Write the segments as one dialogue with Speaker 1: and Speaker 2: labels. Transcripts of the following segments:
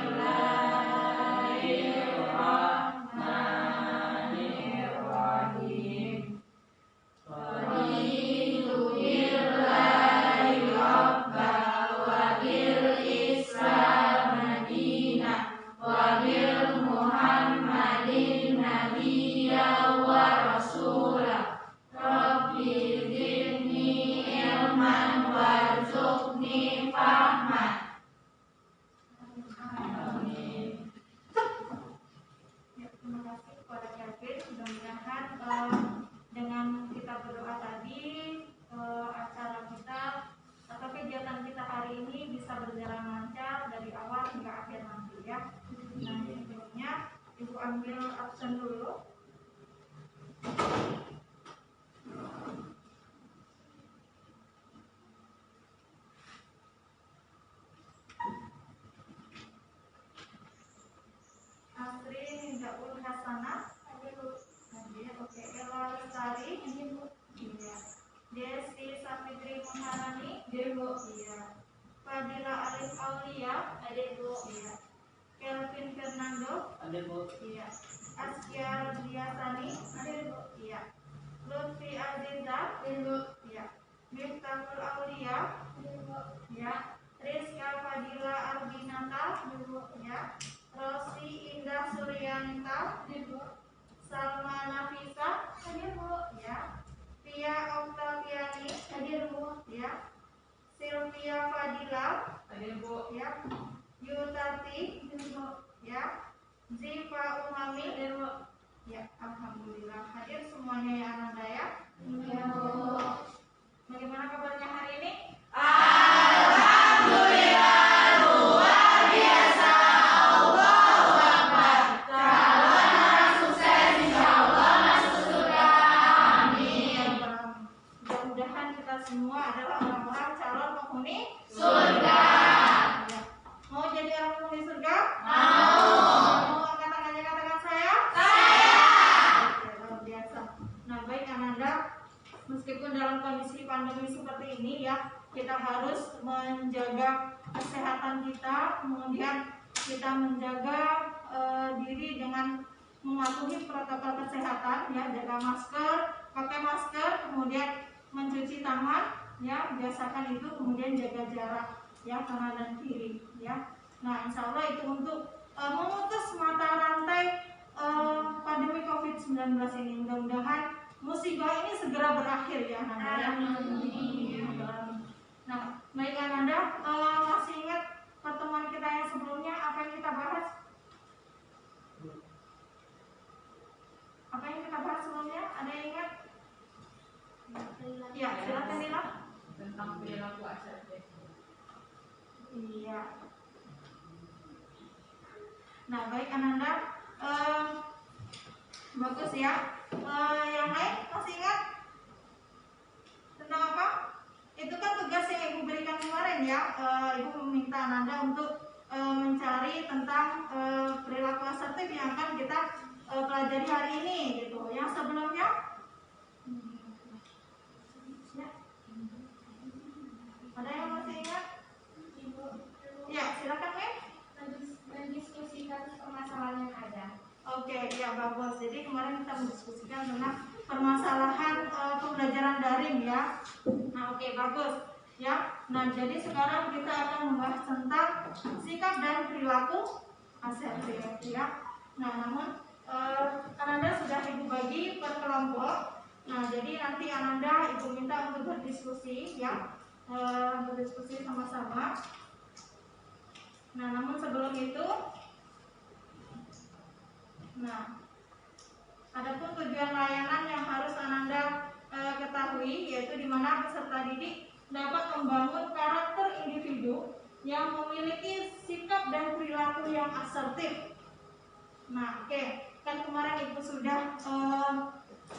Speaker 1: Bismillahirrahmanirrahim.
Speaker 2: Terima kasih kepada Kevin. Mudah-mudahan dengan kita berdoa tadi acara kita atau kegiatan kita hari ini bisa berjalan lancar dari awal hingga akhir nanti ya. Nah, sebelumnya Ibu ambil absen dulu. Asri Daul Hasanah, oke. Ella Lestari, iya. Desi Safitri Maharani, iya. Fadila Alif Aulia, iya. Kelvin Fernando, iya. Askia Rodiasani, iya. Lutfi Aziza, iya. Miftahul Aulia, iya. Rizka Fadila Arbinata, iya. Rosi Indah Suryanita, Salma Nafisa, ya. Tia Oktaviani, ya. Sylvia Fadila, ya. Yutati, ya. Ziva Umami, ya. Alhamdulillah hadir semuanya ya Ananda ya. Bagaimana kabarnya hari ini? Semua adalah orang-orang calon penghuni surga. Ya. Mau jadi orang penghuni surga? Mau angkat tangannya, katakan saya? Oke, luar biasa. Nah, baik Ananda, meskipun dalam kondisi pandemi seperti ini ya, kita harus menjaga kesehatan kita, kemudian kita menjaga diri dengan mematuhi protokol kesehatan ya, jaga masker, pakai masker, kemudian mencuci tangan ya, biasakan itu, kemudian jaga jarak ya kanan dan kiri ya. Nah, insya Allah itu untuk memutus mata rantai pandemi COVID-19 ini. Mudah-mudahan musibah ini segera berakhir ya Nanda ya. Nah, baik Ananda, masih ingat pertemuan kita yang sebelumnya apa yang kita bahas? Apa yang kita bahas sebelumnya? Ada yang ingat? Ya, silakan Nila.
Speaker 1: Tentang perilaku asertif.
Speaker 2: Iya. Nah, baik Ananda, bagus ya. Yang lain masih ingat tentang apa? Itu kan tugas yang Ibu berikan kemarin ya. Ibu meminta Ananda untuk mencari tentang perilaku asertif yang akan kita pelajari hari ini gitu. Yang sebelumnya? Ada yang masih ingat? Ya, silakan Win.
Speaker 3: Mendiskusikan permasalahan yang ada.
Speaker 2: Oke, ya bagus. Jadi kemarin kita mendiskusikan tentang permasalahan pembelajaran daring ya. Nah, oke, bagus. Ya. Nah, jadi sekarang kita akan membahas tentang sikap dan perilaku asertif ya. Nah, namun Ananda sudah Ibu bagi per kelompok. Nah, jadi nanti Ananda Ibu minta untuk berdiskusi ya. Berdiskusi sama-sama. Nah, namun sebelum itu, nah, adapun tujuan layanan yang harus Ananda ketahui, yaitu di mana peserta didik dapat membangun karakter individu yang memiliki sikap dan perilaku yang asertif. Nah, oke, kan kemarin Ibu sudah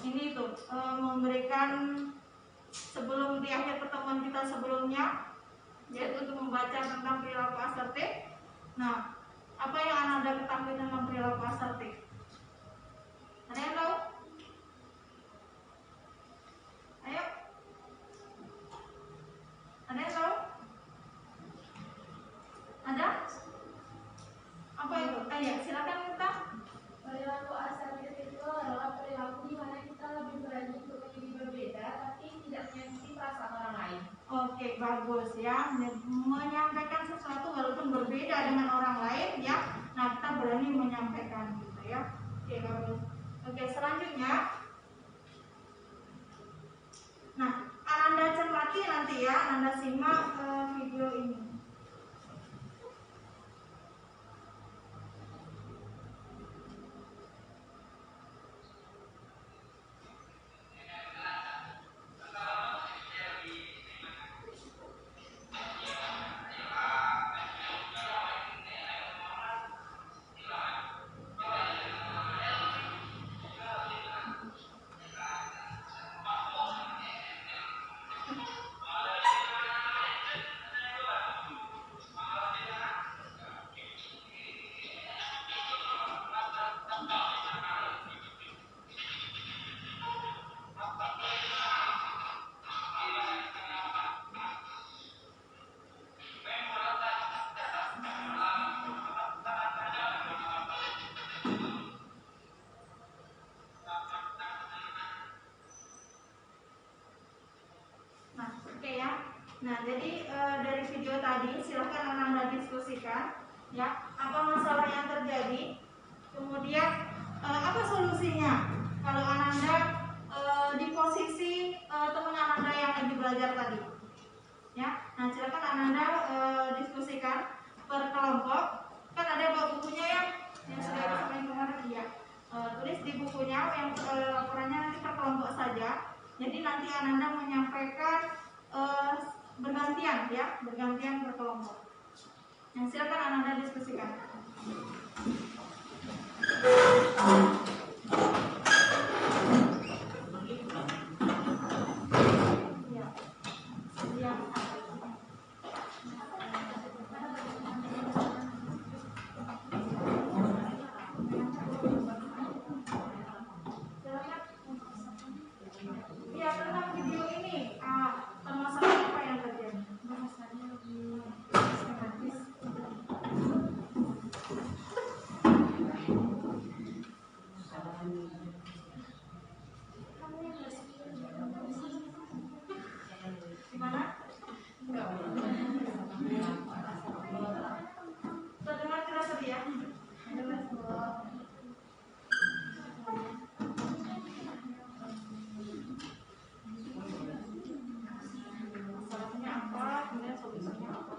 Speaker 2: ini tuh memberikan sebelum di akhir pertemuan kita sebelumnya, yaitu untuk membaca tentang perilaku asertif. Nah, apa yang Ananda ketahui tentang perilaku asertif? Ada yang tahu? Ayo. Ada yang tahu? Ada? bagus. Oke, selanjutnya. Nah, Ananda cermati nanti ya, Ananda simak video ini. Nah, jadi dari video tadi silahkan Ananda diskusikan ya, apa masalah yang terjadi, kemudian apa solusinya kalau Ananda di posisi teman Ananda yang lagi belajar tadi ya. Nah, silakan Ananda diskusikan per kelompok, kan ada buku bukunya ya yang sudah disampaikan kemarin ya. Tulis di bukunya yang laporannya nanti per kelompok saja. Jadi nanti Ananda menyampaikan bergantian ya, bergantian berkelompok. Yang silakan Ananda diskusikan. Ya. Ya, tentang video ini, permasalahan apa yang terjadi? Bahasanya lebih sistematis. Gimana? Terdengar jelas tadi ya? Masalahnya apa, kemudian solusinya apa?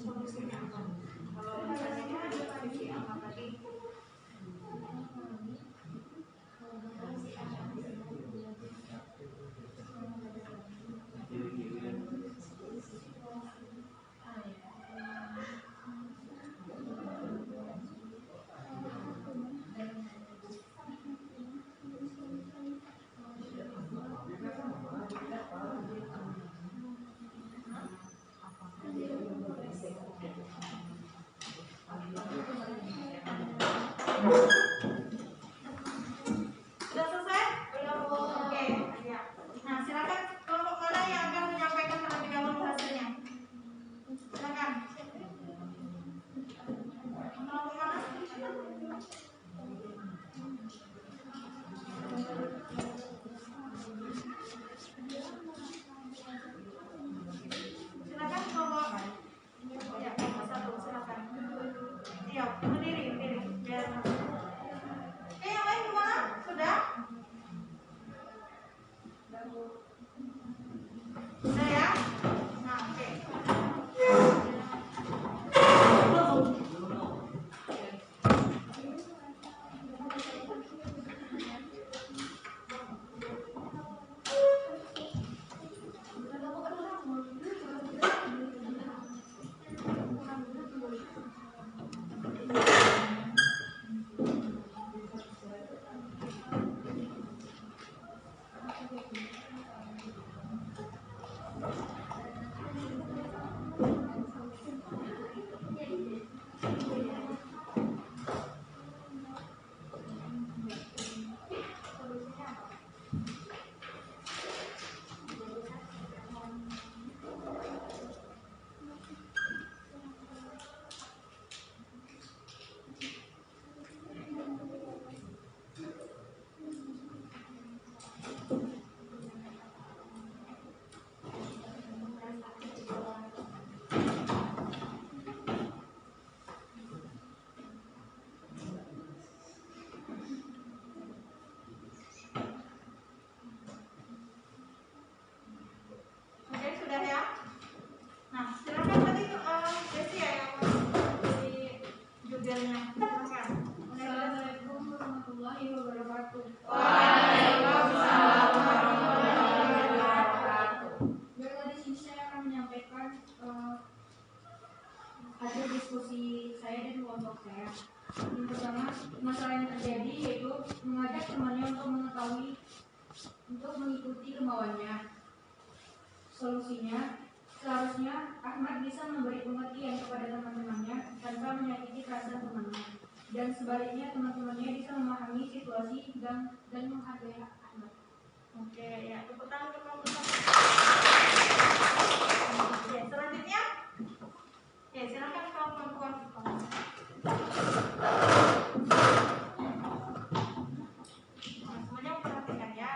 Speaker 2: solusinya apa? Kalau misalnya kita ada visi apa tadi? Sudah selesai? Belum. Oke, ya. Nah, silakan kelompok mana yang akan menyampaikan terlebih dahulu hasilnya? Silakan. Kelompok mana? Silakan kelompok. Ya, kelompok satu, silakan. Iya, berdiri. Biar. Oke, yang lain gimana? Sudah? Sudah ya? Nah, oke. Oke, sudah ya. Nah, silakan tadi Desi ya yang di judulnya. Silakan.
Speaker 1: Assalamualaikum warahmatullahi wabarakatuh.
Speaker 2: Waalaikumsalam warahmatullahi wabarakatuh.
Speaker 1: Baiklah, di sini saya akan menyampaikan hasil diskusi saya dan kelompok saya. Yang pertama, masalah yang terjadi yaitu mengajak temannya untuk mengetahui untuk mengikuti kemauannya. Solusinya, seharusnya Ahmad bisa memberi pengertian kepada teman-temannya tanpa menyakiti perasaan temannya. Dan sebaliknya teman-temannya bisa memahami situasi dan menghargai Ahmad.
Speaker 2: Oke, ya, tepuk tangan untuk kelompok satu. Oke, selanjutnya. Oke, silakan kelompok dua. Nah, semuanya perhatikan ya.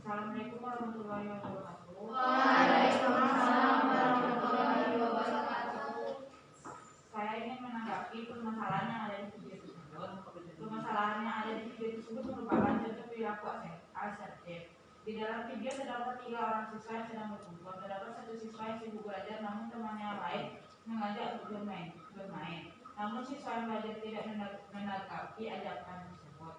Speaker 1: Assalamualaikum warahmatullahi wabarakatuh.
Speaker 2: Waalaikumsalam warahmatullahi wabarakatuh.
Speaker 1: Saya ingin menanggapi permasalahan yang ada di video tersebut. Permasalahan yang ada di video tersebut merupakan contoh perilaku asertif. Di dalam video terdapat 3 orang siswa yang sedang berkumpul. Terdapat satu siswa yang sibuk belajar, namun temannya yang lain mengajak untuk bermain. Namun siswa yang belajar tidak menanggapi ajakan tersebut.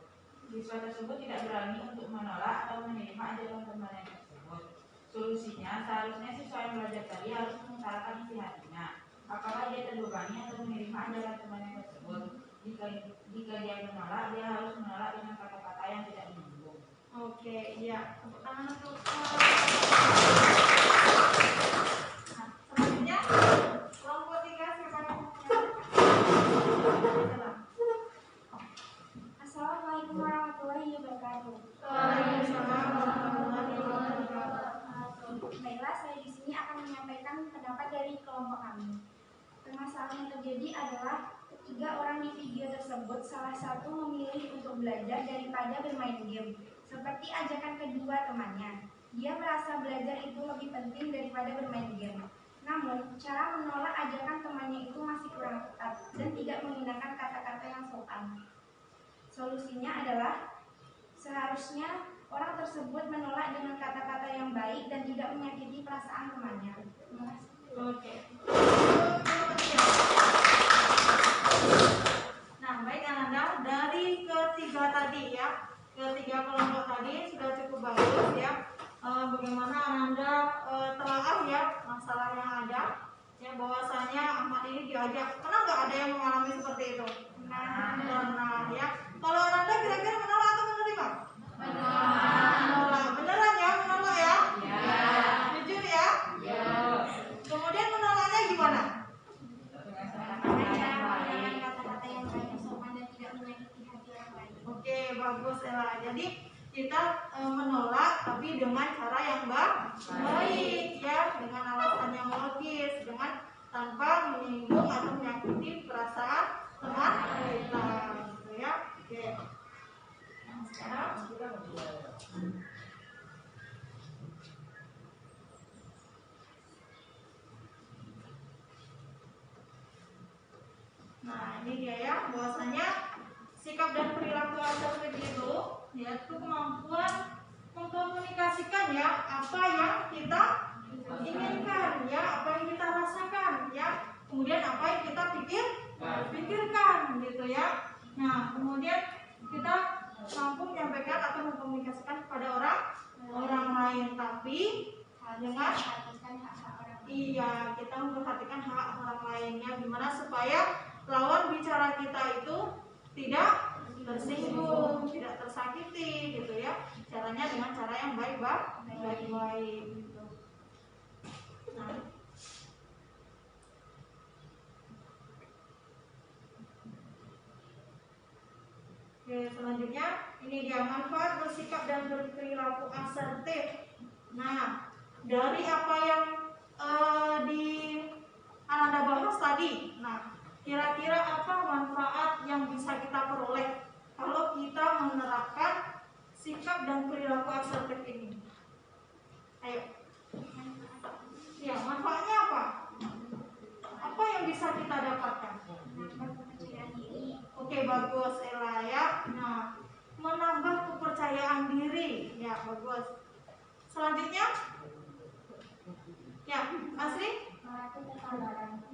Speaker 1: Siswa tersebut tidak berani untuk menolak atau menerima ajakan temannya tersebut. Solusinya, seharusnya siswa yang belajar tadi harus mengutarakan isi hatinya. Apakah dia terbebani atau menerima ajaran temannya tersebut? Jika dia menolak, dia harus menolak dengan kata-kata yang tidak menyinggung.
Speaker 2: Oke, iya. Tepuk tangan untuk Nah, selanjutnya kelompok 3 silakan.
Speaker 3: Assalamualaikum warahmatullahi wabarakatuh.
Speaker 2: Waalaikumsalam warahmatullahi wabarakatuh.
Speaker 3: Baiklah, saya di sini akan menyampaikan pendapat dari kelompok kami. Permasalahan yang terjadi adalah ketiga orang di video tersebut salah satu memilih untuk belajar daripada bermain game, seperti ajakan kedua temannya. Dia merasa belajar itu lebih penting daripada bermain game. Namun, cara menolak ajakan temannya itu masih kurang tepat dan tidak menggunakan kata-kata yang sopan. Solusinya adalah seharusnya orang tersebut menolak dengan kata-kata yang baik dan tidak menyakiti perasaan temannya. Terima kasih.
Speaker 2: Oke. diajak. Pernah nggak ada yang mengalami seperti itu? Pernah ya. Kalau Ananda kira-kira menolak atau menerima? Menolak. Beneran ya menolak ya? Jujur ya? Kemudian menolaknya gimana?
Speaker 3: Dengan kata-kata yang baik, sopan dan tidak menyakiti hati orang lain.
Speaker 2: Oke, bagus Ella. Jadi kita menolak tapi dengan cara yang baik ya, dengan alasan yang logis, dengan tanpa menyinggung atau menyakiti perasaan teman kita, gitu ya. Oke. Sekarang nah ini dia ya, bahwasanya sikap dan perilaku asertif itu yaitu kemampuan mengkomunikasikan ya apa yang kita inginkan ya, apa yang kita rasakan ya, kemudian apa yang kita pikirkan gitu ya. Nah kemudian kita mampu menyampaikan atau mengkomunikasikan kepada orang lain, tapi dengan iya kita memperhatikan hak orang lainnya, gimana supaya lawan bicara kita itu tidak tersinggung, tidak tersakiti gitu ya. Caranya dengan cara yang baik-baik gitu. Nah, oke, selanjutnya ini dia manfaat bersikap dan berperilaku asertif. Nah, dari apa yang di Ananda bahas tadi, nah kira-kira apa manfaat yang bisa kita peroleh kalau kita menerapkan sikap dan perilaku asertif ini? Ayo. Ya, manfaatnya apa? Apa yang bisa kita dapatkan? Oke, bagus Ella ya. Nah, menambah kepercayaan diri. Ya, bagus. Selanjutnya? Ya, Asri?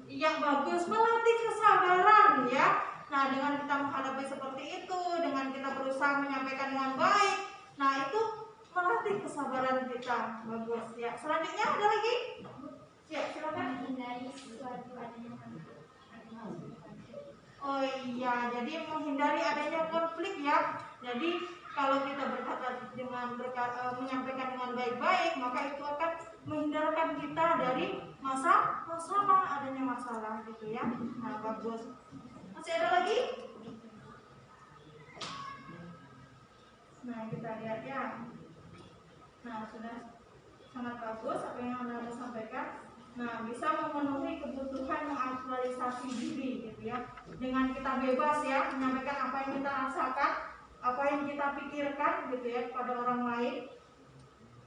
Speaker 2: Yang bagus, melatih kesabaran ya. Nah dengan kita menghadapi seperti itu, dengan kita berusaha menyampaikan dengan baik, nah itu melatih kesabaran kita. Bagus ya. Selanjutnya ada lagi? Ya silakan.
Speaker 3: Menghindari sesuatu adanya konflik.
Speaker 2: Oh iya, jadi menghindari adanya konflik ya. Jadi kalau kita berkata dengan menyampaikan dengan baik-baik, maka itu akan menghindarkan kita dari masalah, adanya masalah gitu ya. Nah bagus. Masih ada lagi? Nah kita lihat ya. Nah sudah sangat bagus apa yang Anda sampaikan. Nah bisa memenuhi kebutuhan mengaktualisasi diri gitu ya. Dengan kita bebas ya menyampaikan apa yang kita rasakan, apa yang kita pikirkan gitu ya kepada orang lain.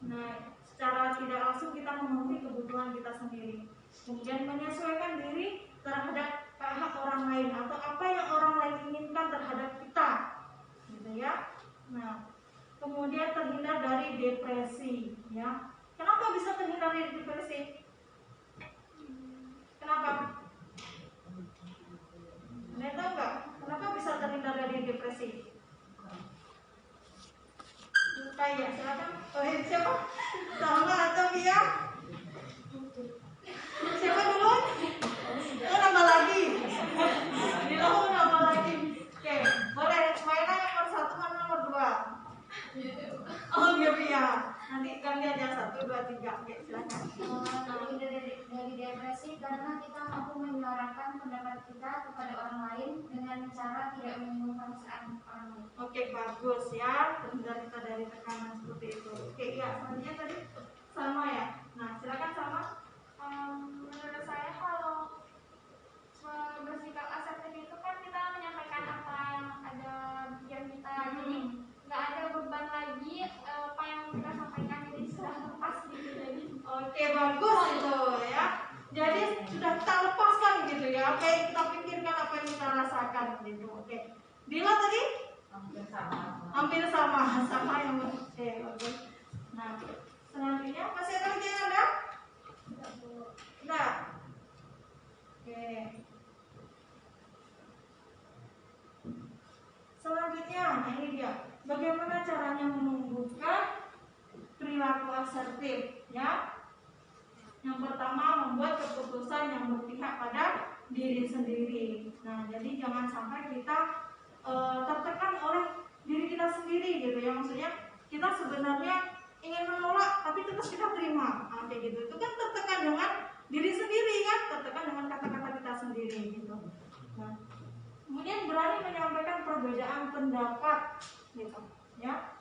Speaker 2: Nah secara tidak langsung kita memenuhi kebutuhan kita sendiri. Kemudian menyesuaikan diri terhadap hak orang lain atau apa yang orang lain inginkan terhadap kita, gitu ya. Nah, kemudian terhindar dari depresi, ya. Kenapa bisa terhindar dari depresi? Kenapa? Anda tahu nggak? Kenapa bisa terhindar dari depresi? Kayak silakan. Oh, siapa? Sama atau Bia? Siapa dulu? Oh, nambah lagi. Oh, nambah lagi. Oke, boleh. Mainan nomor 1 mana nomor 2? Oh, Bia. Nanti ganti aja 1, 2, 3. Oke, silakan.
Speaker 3: Dari depresi karena kita mampu menyuarakan pendapat kita kepada orang lain dengan cara tidak menyinggung perasaan orang lain.
Speaker 2: Oke, bagus ya. Terhindar kita dari tekanan seperti itu. Oke, ya. Selanjutnya tadi sama ya. Nah, silakan sama.
Speaker 3: Menurut saya kalau bersikap asertif itu kan kita menyampaikan apa yang ada di pikiran kita, jadi nggak ada beban lagi apa yang kita sampaikan, jadi sudah lepas gitu. Jadi
Speaker 2: Oke, bagus itu ya. Jadi sudah kita lepaskan gitu ya. Apa yang kita pikirkan, apa yang kita rasakan gitu. Oke. Dila tadi? Hampir sama yang oke, bagus. Nah, selanjutnya masih ada lagi yang ada? Enggak. Oke. Selanjutnya, nah ini dia. Bagaimana caranya menumbuhkan perilaku asertif, ya? Yang pertama, membuat keputusan yang berpihak pada diri sendiri. Nah, jadi jangan sampai kita tertekan oleh diri kita sendiri gitu ya. Maksudnya kita sebenarnya ingin menolak tapi terus kita terima. Nah, kayak gitu. Itu kan tertekan dengan diri sendiri kan, tertekan dengan kata-kata kita sendiri gitu. Nah, kemudian berani menyampaikan perbedaan pendapat gitu ya.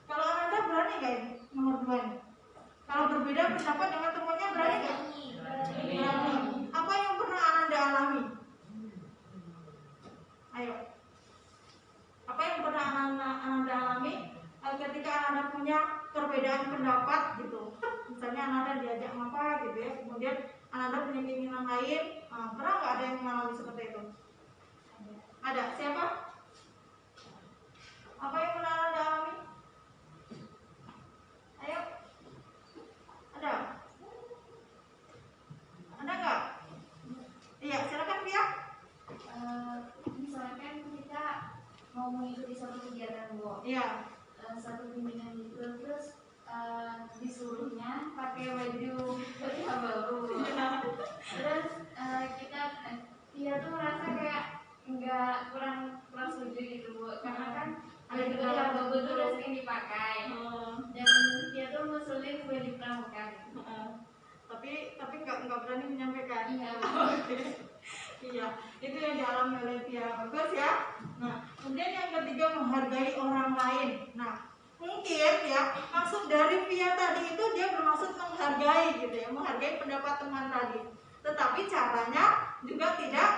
Speaker 2: Kalau Ananda berani nggak ini? Nomor 2 ini. Kalau berbeda pendapat dengan temannya berani nggak? Berani. Apa yang pernah Ananda alami? Ayo. Apa yang pernah Ananda alami ketika Ananda punya perbedaan pendapat gitu? Misalnya Ananda diajak apa gitu ya, kemudian Ananda punya keinginan lain. Pernah nggak ada yang mengalami seperti itu? Ada. Siapa? Apa yang pernah Ananda alami? Ayo. Ada? Ada nggak? Iya, silakan Pia.
Speaker 3: Misalkan kita mau mengikuti satu kegiatan, Bu.
Speaker 2: Iya.
Speaker 3: Satu bimbingan itu, terus disuruhnya pakai baju kerja baru. Terus dia tuh merasa kayak kurang setuju gitu, Bu, karena kan ada juga yang baru itu udah sering dipakai. Dan dia tuh ngusulin baju pramuka gitu.
Speaker 2: Tapi nggak berani menyampaikan.
Speaker 3: Iya.
Speaker 2: Iya, itu yang dialami oleh Pia. Bagus ya. Nah, kemudian yang ketiga, menghargai orang lain. Nah, mungkin ya maksud dari Pia tadi itu dia bermaksud menghargai gitu ya, menghargai pendapat teman tadi. Tetapi caranya juga tidak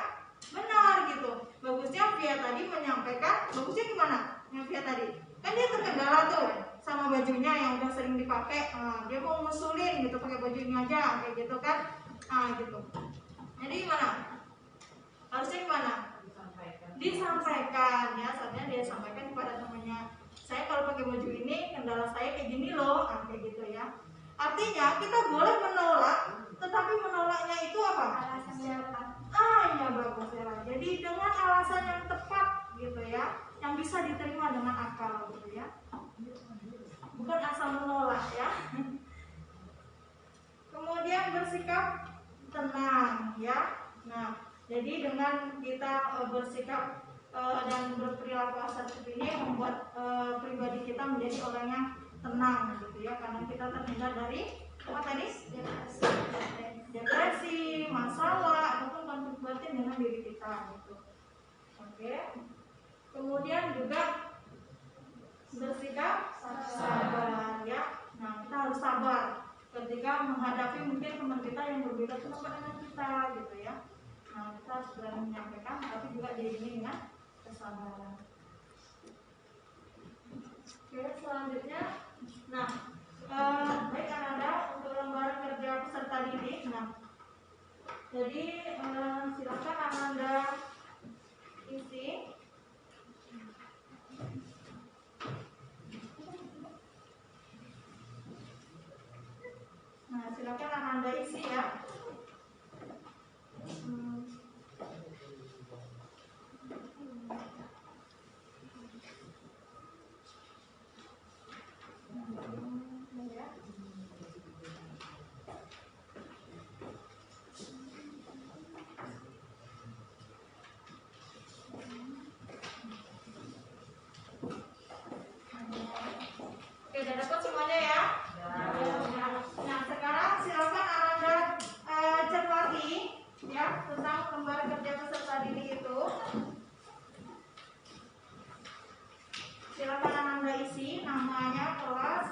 Speaker 2: benar gitu. Bagusnya Pia tadi menyampaikan, bagusnya gimana? Yang Pia tadi kan dia terkendala tuh sama bajunya yang udah sering dipakai. Dia mau ngusulin gitu pakai baju ini aja kayak gitu kan. Gitu. Jadi gimana? Harusnya gimana? Disampaikan ya, saatnya dia sampaikan kepada temannya. Saya kalau pakai baju ini kendala saya kayak gini loh, kayak gitu ya. Artinya kita boleh menolak, tetapi menolaknya itu apa?
Speaker 3: Alasan yang tepat.
Speaker 2: Ya bagus ya. Jadi dengan alasan yang tepat gitu ya, yang bisa diterima dengan akal gitu ya. Bukan asal menolak ya. Kemudian bersikap tenang ya. Nah, jadi dengan kita bersikap dan berperilaku asertif ini membuat pribadi kita menjadi orang yang tenang gitu ya, karena kita terhindar dari apa tadi? Depresi, masalah ataupun konflik batin dengan diri kita gitu. Oke. Kemudian juga bersikap sabar ya. Nah, kita harus sabar ketika menghadapi mungkin teman kita yang berbeda pendapat dengan kita gitu ya. Nah, kita harus berani menyampaikan, tapi juga diiringi dengan kesabaran. Oke, selanjutnya, nah, baik Ananda untuk lembaran kerja peserta didik. Nah, jadi silakan Ananda isi. Nah, silakan Ananda isi ya. Oke, udah dapat semuanya ya? Nah, sekarang silakan Ananda cermati ya tentang lembar kerja peserta didik itu. Silakan Ananda isi namanya, kelas.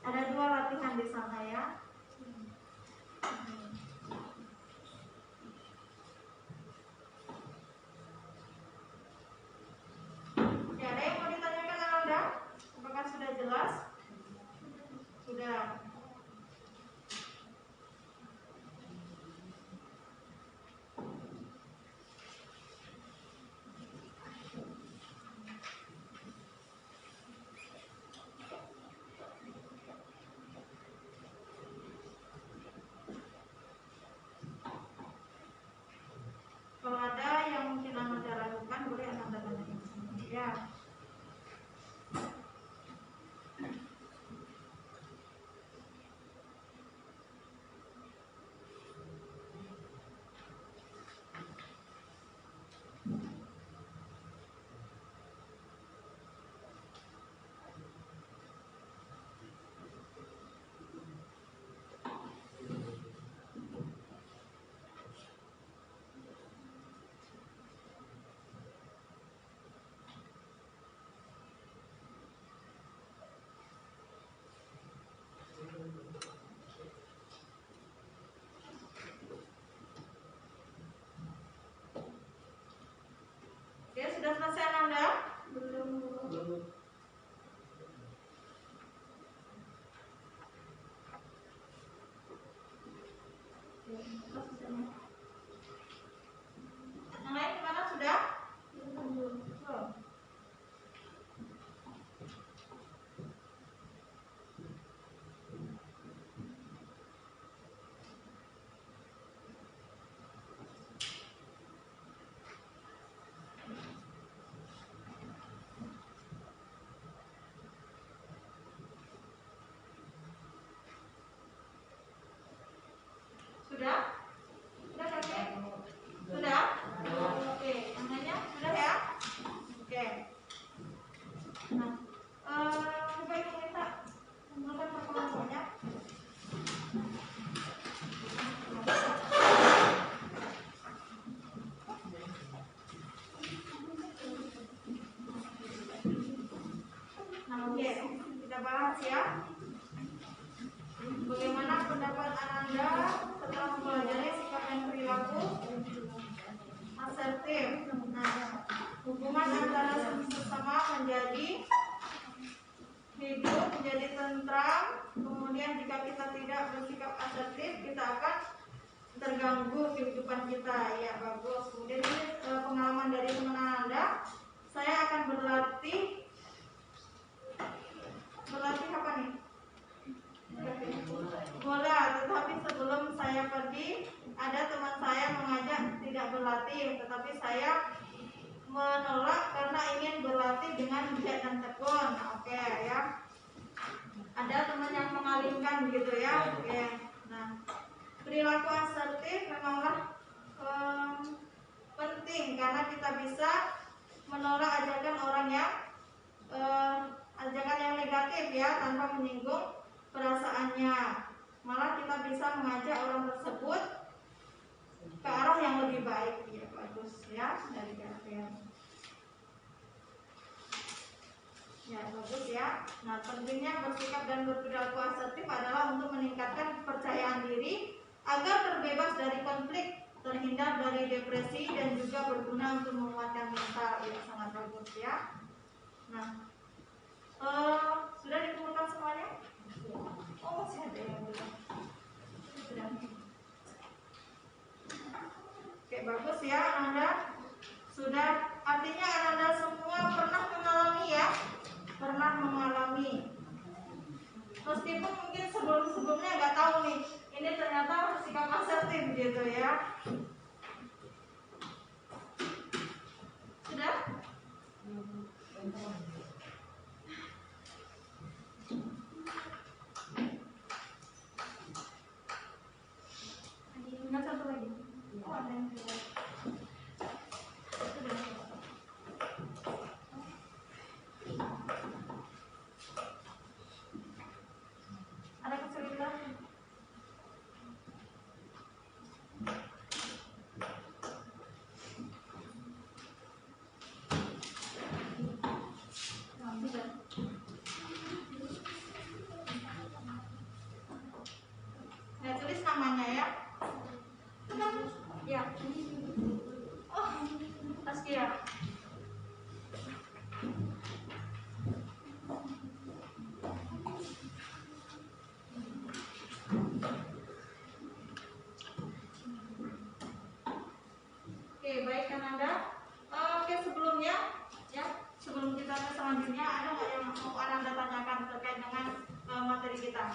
Speaker 2: Ada 2 latihan di sana ya. Oke, ada yang mau ditanyakan Ananda? Apakah sudah jelas? Sudah. Nah, coba Ibu minta kumpulkan pertemuannya. Nah, oke, kita bahas ya. Bagaimana pendapat Ananda setelah mempelajari sikap dan perilaku asertif? Nah, hubungan antara sesama menjadi hidup, menjadi tentram. Kemudian jika kita tidak bersikap asertif, kita akan terganggu kehidupan kita. Ya, bagus. Kemudian ini pengalaman dari teman Ananda. Saya akan berlatih apa nih? Bola. Tetapi sebelum saya pergi, ada teman saya mengajak tidak berlatih, tetapi saya menolak karena ingin berlatih dengan giat dan tekun. Oke ya. Ada teman yang mengalihkan gitu ya. Oke. Nah, perilaku asertif memanglah penting karena kita bisa menolak ajakan orang yang ajakan yang negatif ya, tanpa menyinggung perasaannya. Malah kita bisa mengajak orang tersebut ke arah yang lebih baik. Ya, bagus ya dari kalian. Ya, bagus ya. Nah, pentingnya bersikap dan berperilaku asertif adalah untuk meningkatkan kepercayaan diri agar terbebas dari konflik, terhindar dari depresi, dan juga berguna untuk menguatkan mental. Ya, sangat bagus ya. Nah, sudah dikumpulkan semuanya? Oh, masih ada yang belum. Sudah. Oke, bagus ya Ananda. Sudah, artinya Ananda semua pernah mengalami ya? Pernah mengalami. Meskipun mungkin sebelumnya nggak tahu nih, ini ternyata sikap asertif gitu ya. Sudah? Ingat satu lagi. Oh, ada yang kedua. Sudah. Ada kesulitan? Sudah. Nah, tulis namanya ya. Ya. Oh, Taskia. Oke, baik Ananda. Oke, sebelumnya ya, sebelum kita ke selanjutnya, ada nggak yang mau Ananda tanyakan terkait dengan materi kita?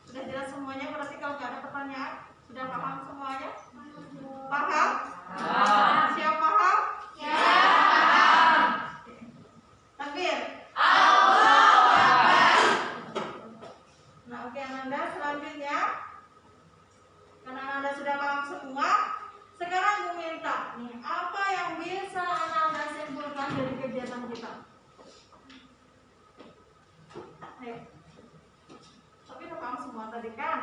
Speaker 2: Sudah jelas semuanya, berarti kalau nggak ada pertanyaan, sudah paham semuanya? Paham? Siap paham? Ya. Takbir. Nah, oke Ananda, selanjutnya karena Ananda sudah paham semua, sekarang Ibu minta nih, apa yang bisa Ananda simpulkan dari kegiatan kita? Ayo. Tapi udah paham semua tadi kan?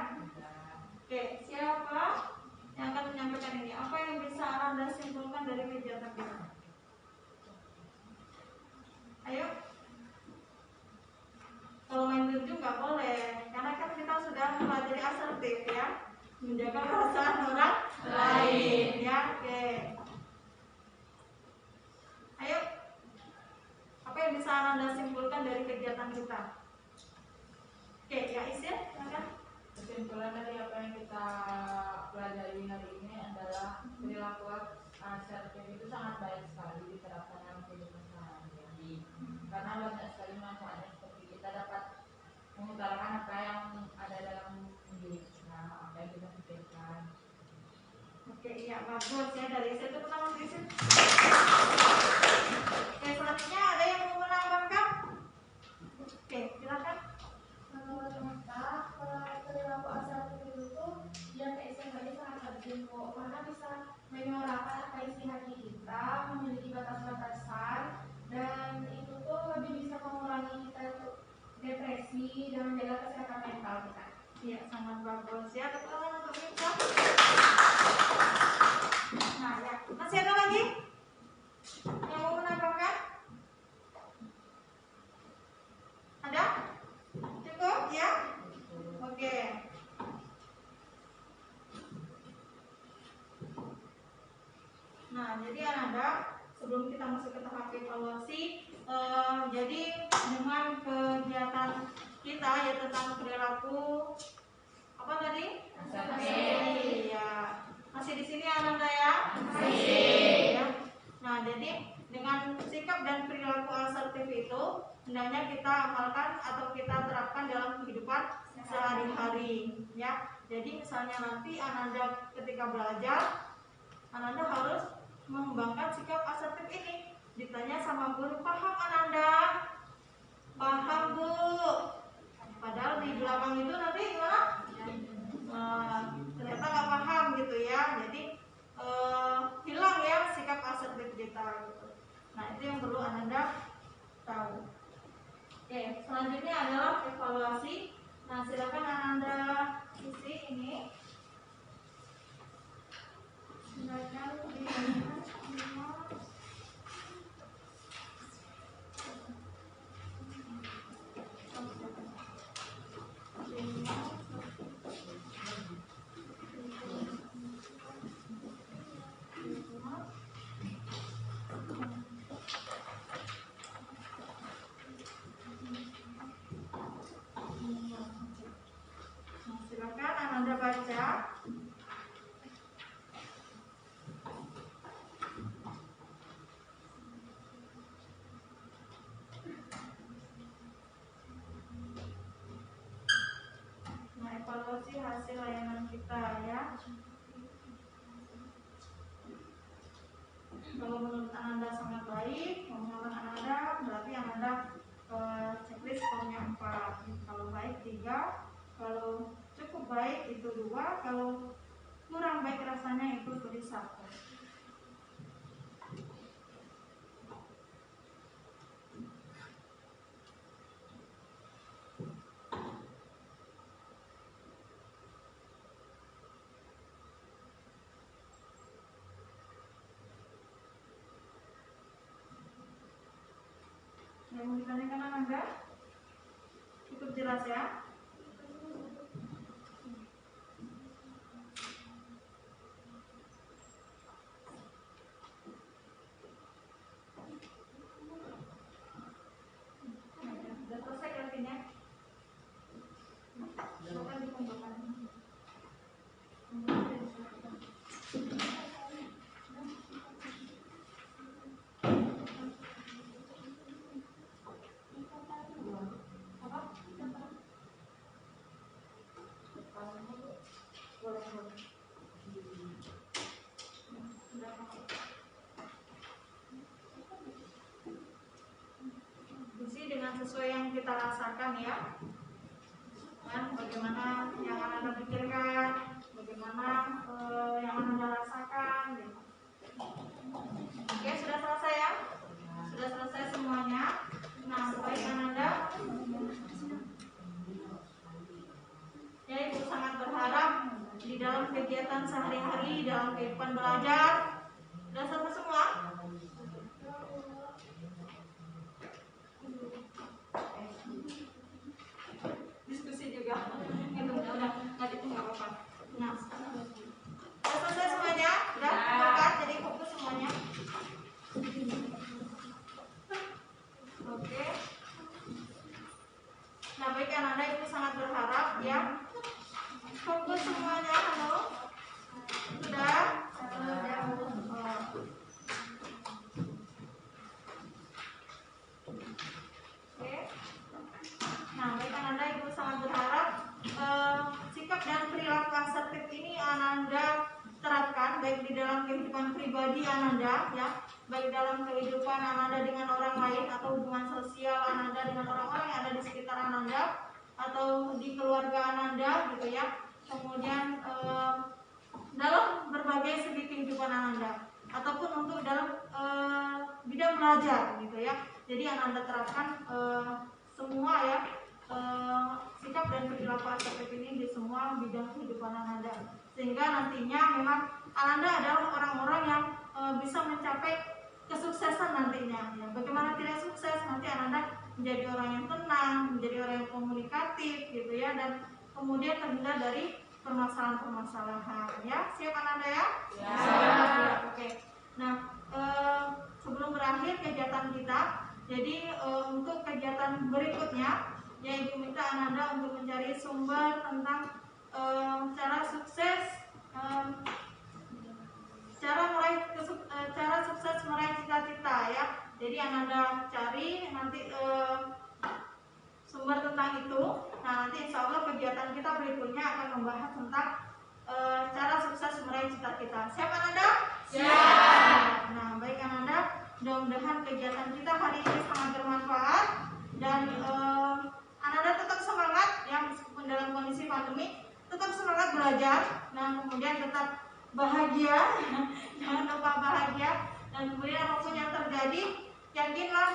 Speaker 2: Oke, siapa yang akan menyampaikan ini? Apa yang bisa Ananda simpulkan dari kegiatan kita? Ayo. Kalau main tunjuk nggak boleh, karena kan kita sudah mempelajari asertif ya, menjaga perasaan orang lain ya. Oke. Ayo. Apa yang bisa Ananda simpulkan dari kegiatan kita? Oke, ya Isin, silakan.
Speaker 1: Kesimpulan dari apa yang kita pelajari hari ini adalah perilaku asertif itu sangat baik sekali diterapkan dalam kehidupan sehari-hari, karena banyak sekali manfaatnya, seperti kita dapat mengutarakan apa yang ada dalam diri kita, apa yang kita pikirkan.
Speaker 2: Oke, iya bagus ya, dari situ pertama Isin. Oke, selanjutnya ada yang mau menambahkan? Oke, silakan.
Speaker 3: Menurut mereka, perilaku asertif itu yang ke SMA sangat penting kok, karena bisa menyuarakan apa isi hati kita, memiliki batas-batas
Speaker 2: sebelum kita masuk ke tahap evaluasi, jadi dengan kegiatan kita ya tentang perilaku apa tadi? Ya, masih di sini Ananda ya? Masih. Ya. Nah, jadi dengan sikap dan perilaku asertif itu hendaknya kita amalkan atau kita terapkan dalam kehidupan sehari-hari ya. Jadi misalnya nanti Ananda ketika belajar, Ananda harus mengembangkan sikap asertif ini. Ditanya sama guru, paham Ananda? Paham Bu. Padahal di belakang itu nanti gimana? Ternyata nggak paham gitu ya. Jadi hilang ya sikap asertif kita gitu. Nah, itu yang perlu Ananda tahu. Oke, selanjutnya adalah evaluasi. Nah, silakan Ananda isi ini. Silakan dilihat semua. Silakan Ananda baca. Nah, evaluasi hasil layanan kita ya. Kalau menurut Ananda sangat baik, menurut Ananda berarti Ananda checklist skornya 4. Kalau baik 3, kalau cukup baik itu 2, kalau kurang baik rasanya itu tulis 1. Yang mau ditanyakan Ananda? Cukup jelas ya? Sudah selesai artinya? Silakan dikumpulkan. Isi dengan sesuai yang kita rasakan ya. Dan bagaimana yang Anda pikirkan, bagaimana yang Anda rasakan gitu. Oke, sudah selesai ya? Sudah selesai semuanya. Nah, baik Anda. Ya, Ibu sangat berharap di dalam kegiatan sehari-hari, dalam kehidupan belajar, sudah selesai semua? Diskusi juga. Itu udah, tadi itu nggak apa-apa. Nah, sudah selesai semuanya? Sudah bukan? Jadi fokus semuanya. Oke. Nah, baik Ananda, Ibu sangat berharap ya. Fokus semuanya, halo. Sudah? Oke. Nah, baik Ananda, Ibu sangat berharap sikap dan perilaku asertif ini Ananda terapkan baik di dalam kehidupan pribadi Ananda ya, baik dalam kehidupan Ananda dengan orang lain atau hubungan sosial Ananda dengan orang-orang yang ada di sekitar Ananda atau di keluarga Ananda gitu ya. Kemudian dalam berbagai segi kehidupan Ananda ataupun untuk dalam bidang belajar gitu ya. Jadi Ananda terapkan semua ya sikap dan perilaku asertif ini di semua bidang kehidupan Ananda, sehingga nantinya memang Ananda adalah orang-orang yang bisa mencapai kesuksesan nantinya ya. Bagaimana tidak sukses, nanti Ananda menjadi orang yang tenang, menjadi orang yang komunikatif gitu ya, dan kemudian terhindar dari permasalahan-permasalahan ya. Siap Ananda ya? Ya. Oke. Nah, sebelum kegiatan kita. Jadi untuk kegiatan berikutnya, ya Ibu minta Ananda untuk mencari sumber tentang cara sukses meraih cita-cita ya. Jadi Ananda cari nanti sumber tentang itu. Nah, nanti insya Allah kegiatan kita berikutnya akan membahas tentang cara sukses meraih cita-cita. Siap Ananda? Siap. Nah, baik Ananda, mudah-mudahan kegiatan kita hari ini sangat bermanfaat dan Ananda tetap semangat ya, meskipun dalam kondisi pandemi, tetap semangat belajar. Nah, kemudian tetap bahagia, jangan lupa bahagia, dan kemudian apapun yang terjadi, yakinlah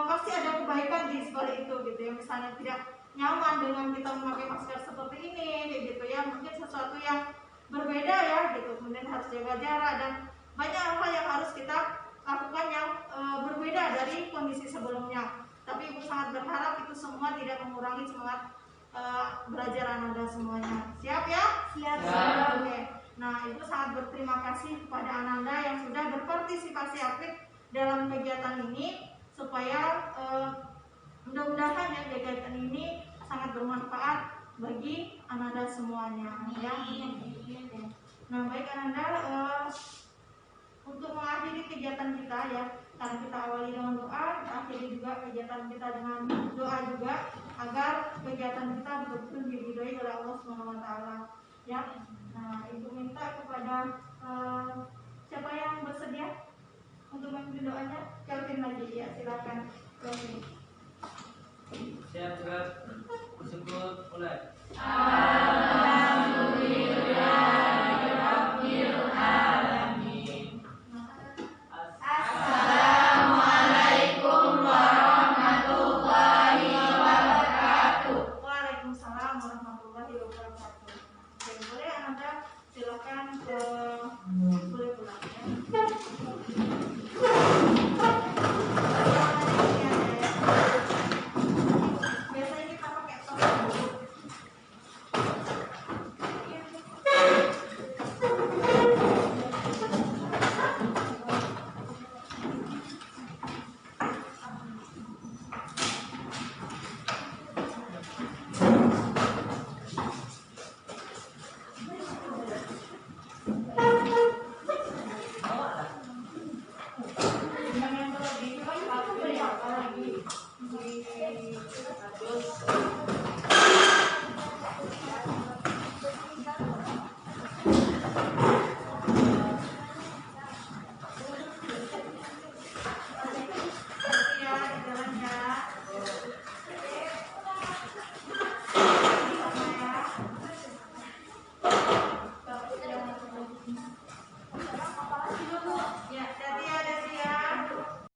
Speaker 2: pasti ada kebaikan di sebalik itu gitu ya. Misalnya tidak nyaman dengan kita memakai masker seperti ini kayak gitu ya, mungkin sesuatu yang berbeda ya gitu, kemudian harus jaga jarak dan banyak hal yang harus kita lakukan yang berbeda dari kondisi sebelumnya. Tapi Ibu sangat berharap itu semua tidak mengurangi semangat belajar Ananda semuanya. Siap ya?
Speaker 3: Siap.
Speaker 2: Oke. Nah, Ibu sangat berterima kasih kepada Ananda yang sudah berpartisipasi aktif dalam kegiatan ini, supaya mudah-mudahan ya kegiatan ini sangat bermanfaat bagi Ananda semuanya ya. Nah, baik Ananda, untuk mengakhiri kegiatan kita ya, karena kita awali dengan doa, kita akhiri juga kegiatan kita dengan doa juga, agar kegiatan kita betul-betul diridhoi oleh Allah SWT ya. Nah, Ibu minta kepada siapa yang bersedia untuk memimpin doanya? Kelvin lagi ya, silakan Kelvin.
Speaker 4: Siap, disebut mulai.
Speaker 2: Amin.